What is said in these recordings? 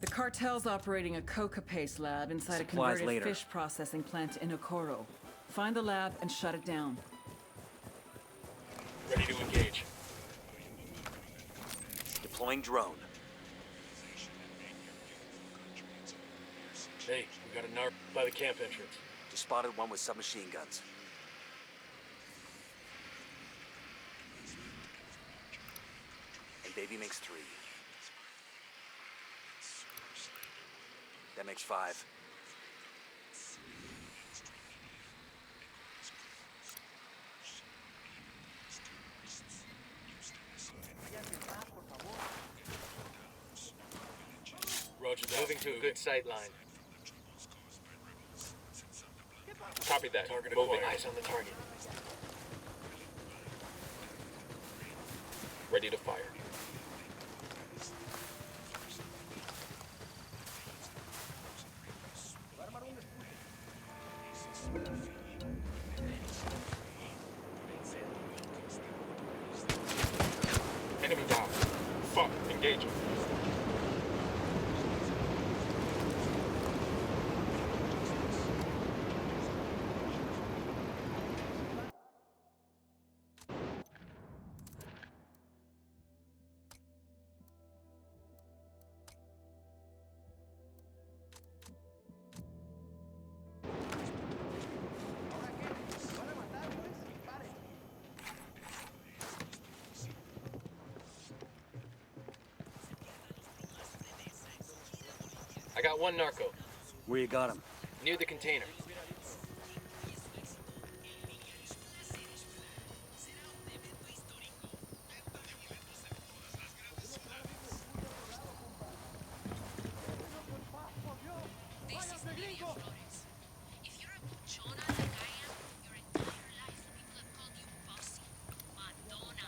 The cartel's operating a coca paste lab inside Supplies a converted later. fish processing plant in Okoro. Find the lab and shut it down. Ready to engage. Deploying drone. Hey, we got a narc by the camp entrance. Just spotted one with submachine guns. And baby makes 3. That makes 5. Roger that. Moving to a good sight line. Copy that. Target moving. Eyes on the target. Ready to fire. Enemy down. Fuck. Engaging. I got one narco. Where you got him? Near the container.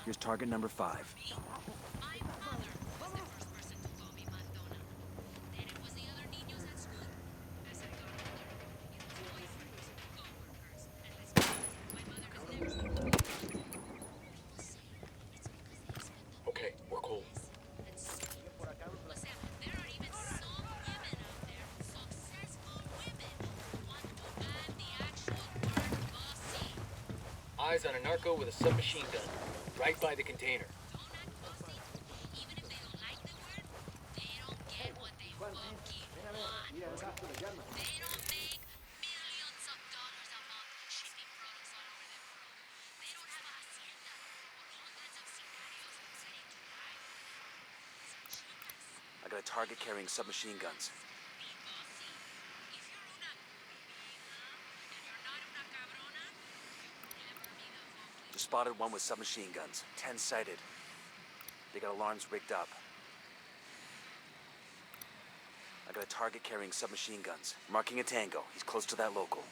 Here's target number 5. Okay, we're cool. Eyes on a narco with a submachine gun, right by the container. I got a target carrying submachine guns. Just spotted one with submachine guns. 10 sighted. They got alarms rigged up. I got a target carrying submachine guns. Marking a tango. He's close to that local.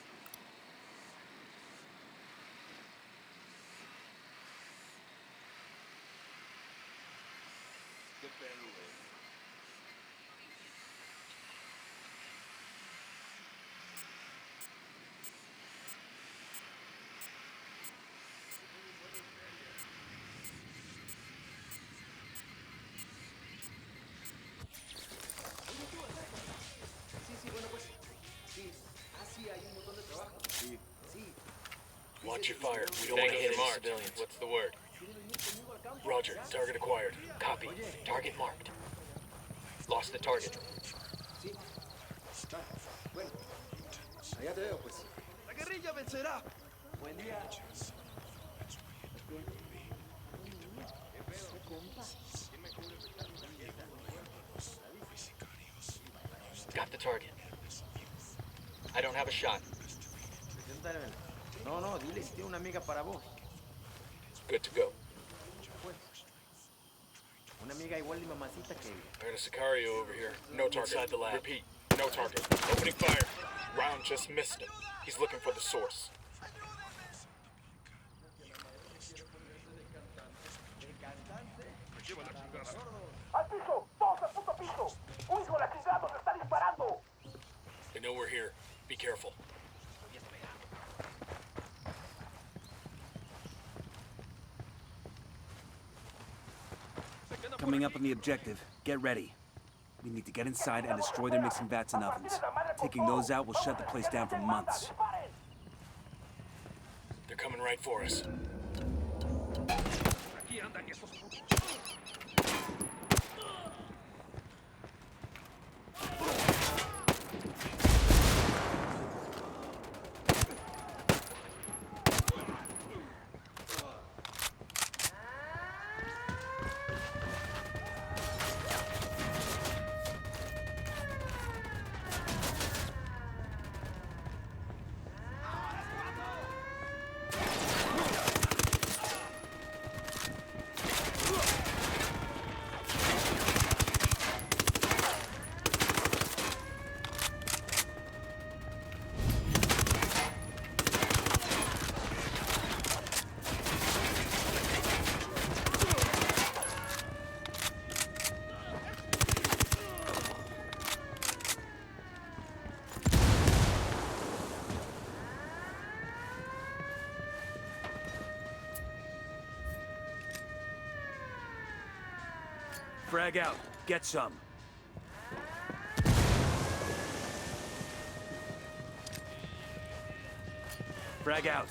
Watch your fire. We don't want to hit any civilians. What's the word? Roger. Target acquired. Copy. Target marked. Lost the target. Allá te veo, pues. La guerrilla vencerá. Buen día. Got the target. I don't have a shot. No, no, dile si tiene una amiga para vos. Good to go. Una amiga igual de mamacita que ella. I got a Sicario over here. No target. Inside the lab. Repeat. No target. Opening fire. Round just missed him. He's looking for the source. ¡Al piso! ¡Todos al puto piso! ¡Un hijo de la chingada nos está disparando! They know we're here. Be careful. Coming up on the objective. Get ready. We need to get inside and destroy their mixing vats and ovens. Taking those out will shut the place down for months. They're coming right for us. Frag out. Get some. Frag out.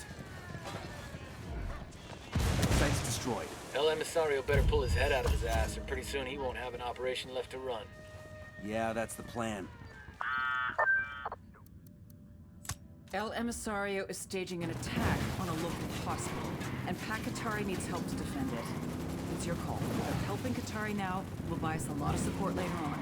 Site's destroyed. El Emisario better pull his head out of his ass, or pretty soon he won't have an operation left to run. Yeah, that's the plan. El Emisario is staging an attack on a local hospital, and Katari needs help to defend it. It's your call. But helping Katari now will buy us a lot of support later on.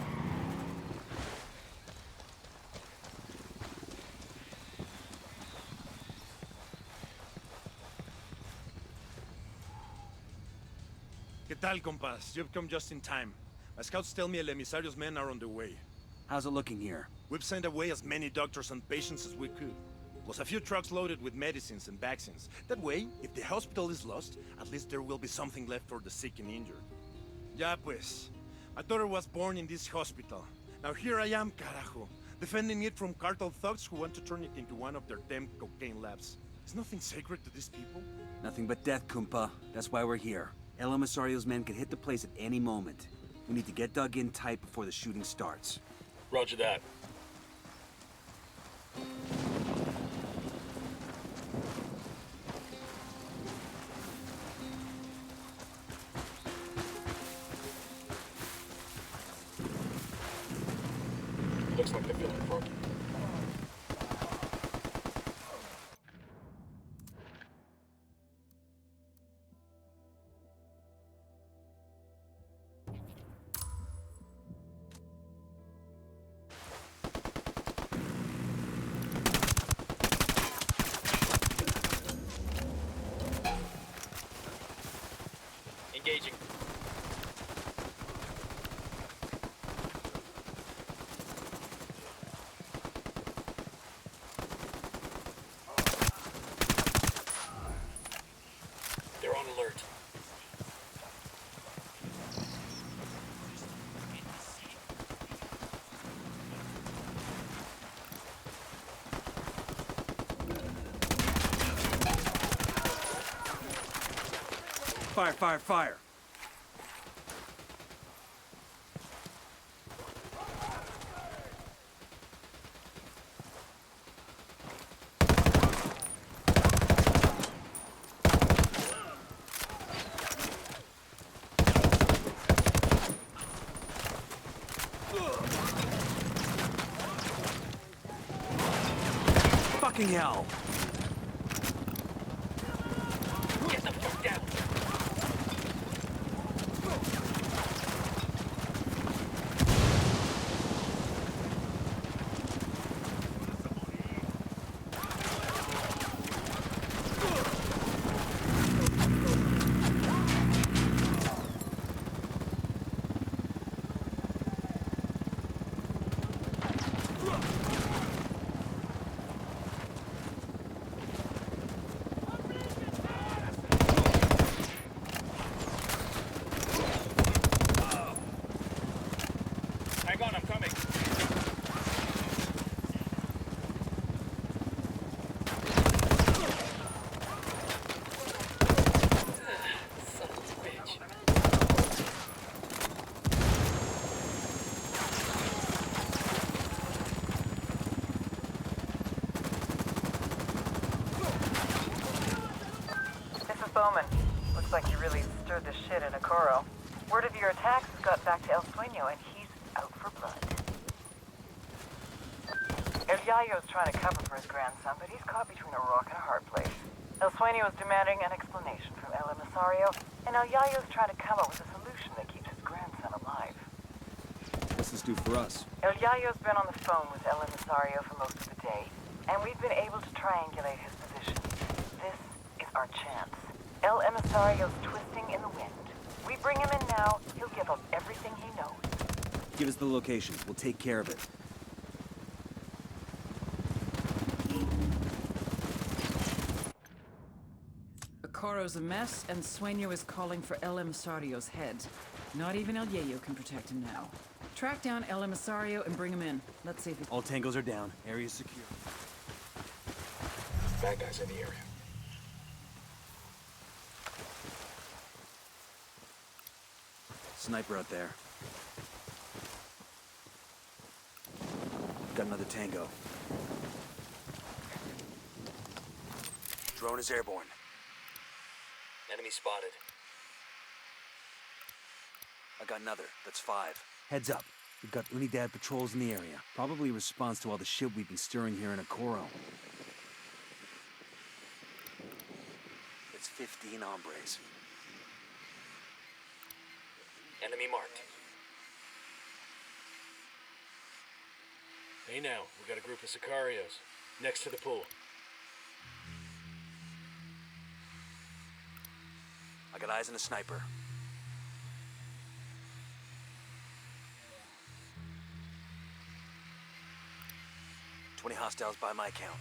¿Qué tal, compas? You've come just in time. My scouts tell me El Emisario's men are on the way. How's it looking here? We've sent away as many doctors and patients as we could. Plus a few trucks loaded with medicines and vaccines. That way, if the hospital is lost, at least there will be something left for the sick and injured. Ya pues. My daughter was born in this hospital. Now here I am, carajo. Defending it from cartel thugs who want to turn it into one of their damn cocaine labs. Is nothing sacred to these people? Nothing but death, Kumpa. That's why we're here. El Emisario's men can hit the place at any moment. We need to get dug in tight before the shooting starts. Roger that. Looks like they're feeling funky. Engaging. They're on alert. Fire, fire, fire! Fucking hell! Get the fuck down! Hang on, I'm coming. Son of a bitch. Bowman. Looks like you really stirred the shit in Okoro. Word of your attacks has got back to El Sueño, and he's out for blood. El Yayo's trying to cover for his grandson, but he's caught between a rock and a hard place. El Sueño is demanding an explanation from El Emisario, and El Yayo's trying to come up with a solution that keeps his grandson alive. What's this do for us? El Yayo's been on the phone with El Emisario for most of the day, and we've been able to triangulate his position. This is our chance. El Emisario's twisting in the wind. We bring him in now, he'll give us everything he knows. Give us the location. We'll take care of it. Okoro's a mess, and Sueño is calling for El Emisario's head. Not even El Yayo can protect him now. Track down El Emisario and bring him in. Let's see if he... All tangos are down. Area's secure. Bad guys in the area. Sniper out there. Got another tango. Drone is airborne. Enemy spotted. I got another. That's 5. Heads up. We've got Unidad patrols in the area. Probably a response to all the shit we've been stirring here in Okoro. It's 15 hombres. Enemy marked. Hey now, we got a group of Sicarios. Next to the pool. I got eyes on a sniper. "20 hostiles by my count.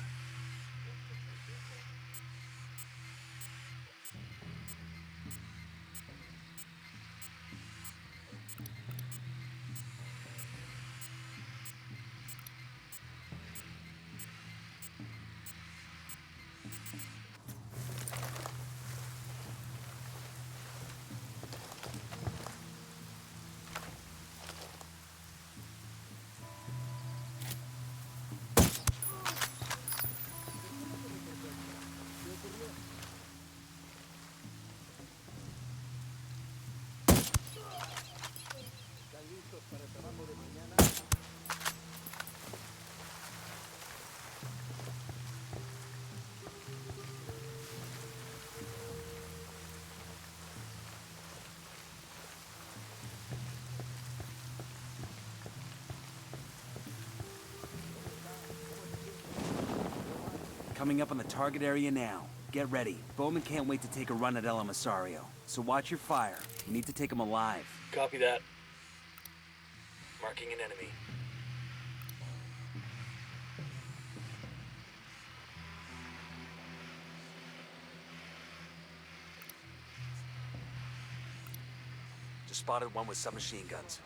Coming up on the target area now. Get ready. Bowman can't wait to take a run at El Emisario. So watch your fire. We need to take him alive. Copy that. Marking an enemy. Just spotted one with submachine guns.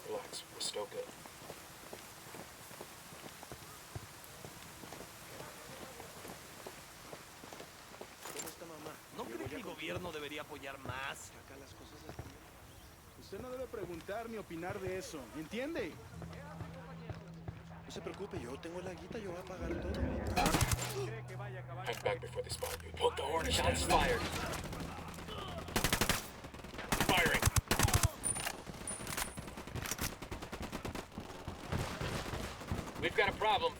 Relax, we're still good. debería apoyar más. Acá las cosas están bien. Usted no debe preguntar ni opinar de eso, ¿entiende? No se preocupe, yo tengo la guita, yo voy a pagar todo. Hang back before they spot you. Poke the horn. Shots fired. Firing. We've got a problem.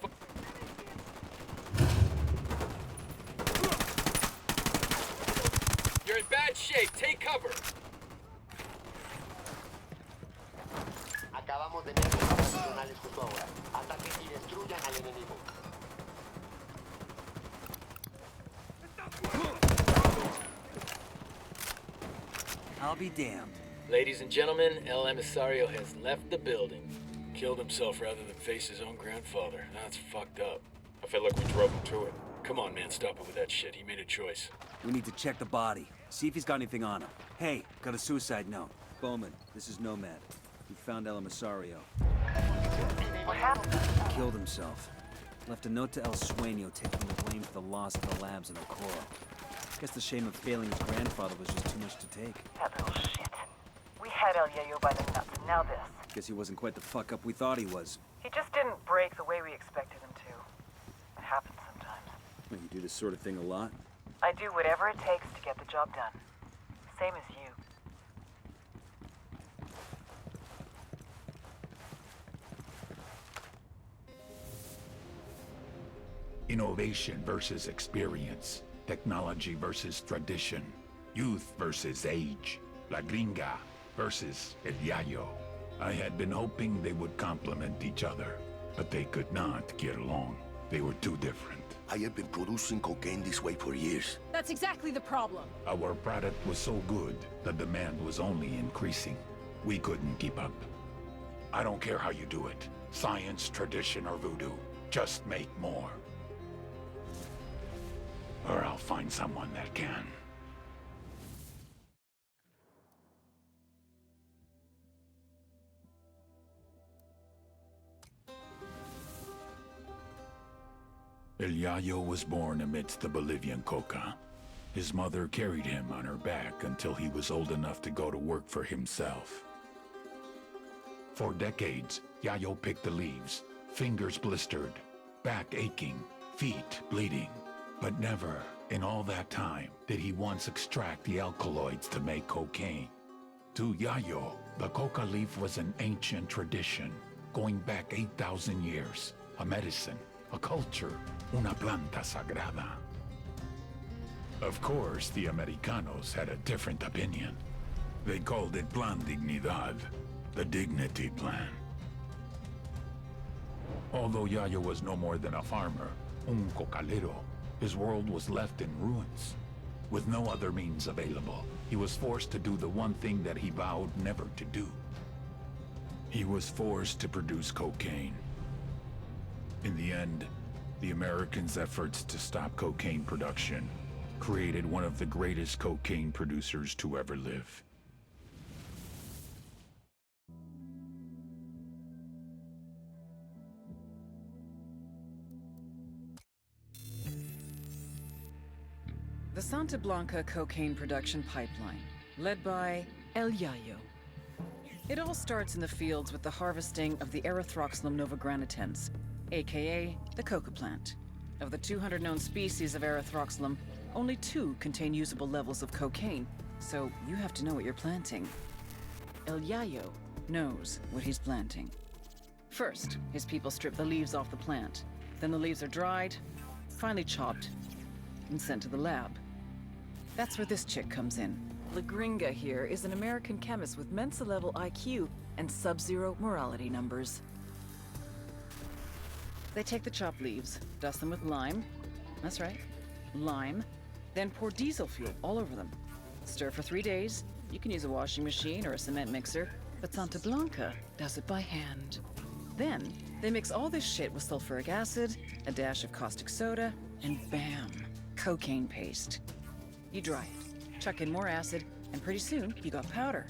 You're in bad shape. Take cover. Acabamos de tener operacionales justo ahora. Ataquen y destruyan al enemigo. I'll be damned. Ladies and gentlemen, El Emisario has left the building. Killed himself rather than face his own grandfather. That's fucked up. I felt like we drove him to it. Come on, man, stop it with that shit. He made a choice. We need to check the body. See if he's got anything on him. Hey, got a suicide note. Bowman, this is Nomad. We found El Emisario. What happened? Killed himself. Left a note to El Sueño taking the blame for the loss of the labs in the Coral. Guess the shame of failing his grandfather was just too much to take. That little shit. We had El Yayo by the nuts, and now this. Guess he wasn't quite the fuck up we thought he was. He just didn't break the way we expected him to. It happens sometimes. Well, you do this sort of thing a lot? I do whatever it takes to get the job done. Same as you. Innovation versus experience. Technology versus tradition. Youth versus age. La Gringa versus El Yayo. I had been hoping they would complement each other, but they could not get along. They were too different. I have been producing cocaine this way for years. That's exactly the problem. Our product was so good, the demand was only increasing. We couldn't keep up. I don't care how you do it. Science, tradition, or voodoo. Just make more. Or I'll find someone that can. El Yayo was born amidst the Bolivian coca. His mother carried him on her back until he was old enough to go to work for himself. For decades, Yayo picked the leaves, fingers blistered, back aching, feet bleeding. But never, in all that time, did he once extract the alkaloids to make cocaine. To Yayo, the coca leaf was an ancient tradition, going back 8,000 years, a medicine, a culture, una planta sagrada. Of course, the Americanos had a different opinion. They called it Plan Dignidad, the dignity plan. Although Yayo was no more than a farmer, un cocalero, his world was left in ruins. With no other means available, he was forced to do the one thing that he vowed never to do. He was forced to produce cocaine. In the end, the Americans' efforts to stop cocaine production created one of the greatest cocaine producers to ever live. The Santa Blanca cocaine production pipeline, led by El Yayo. It all starts in the fields with the harvesting of the Erythroxylum novogranitens, aka the coca plant. Of the 200 known species of Erythroxylum, only 2 contain usable levels of cocaine, so you have to know what you're planting. El Yayo knows what he's planting. First, his people strip the leaves off the plant. Then the leaves are dried, finely chopped, and sent to the lab. That's where this chick comes in. La Gringa here is an American chemist with Mensa-level IQ and sub-zero morality numbers. They take the chopped leaves, dust them with lime. That's right, lime. Then pour diesel fuel all over them. Stir for 3 days. You can use a washing machine or a cement mixer, but Santa Blanca does it by hand. Then, they mix all this shit with sulfuric acid, a dash of caustic soda, and bam, cocaine paste. You dry it, chuck in more acid, and pretty soon you got powder.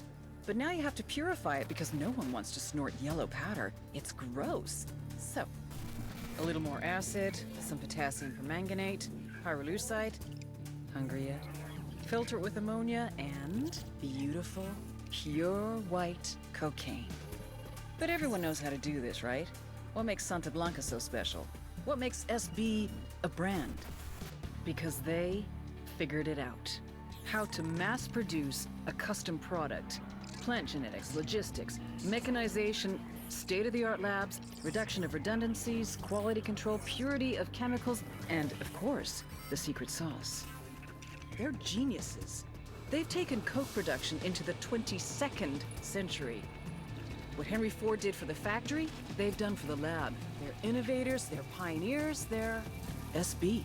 But now you have to purify it because no one wants to snort yellow powder. It's gross. So, a little more acid, some potassium permanganate, pyrolusite. Hungry yet? filter it with ammonia, and beautiful, pure white cocaine. But everyone knows how to do this, right? What makes Santa Blanca so special? What makes SB a brand? Because they figured it out. How to mass produce a custom product. Plant genetics, logistics, mechanization, state-of-the-art labs, reduction of redundancies, quality control, purity of chemicals, and, of course, the secret sauce. They're geniuses. They've taken coke production into the 22nd century. What Henry Ford did for the factory, they've done for the lab. They're innovators, they're pioneers, they're SB.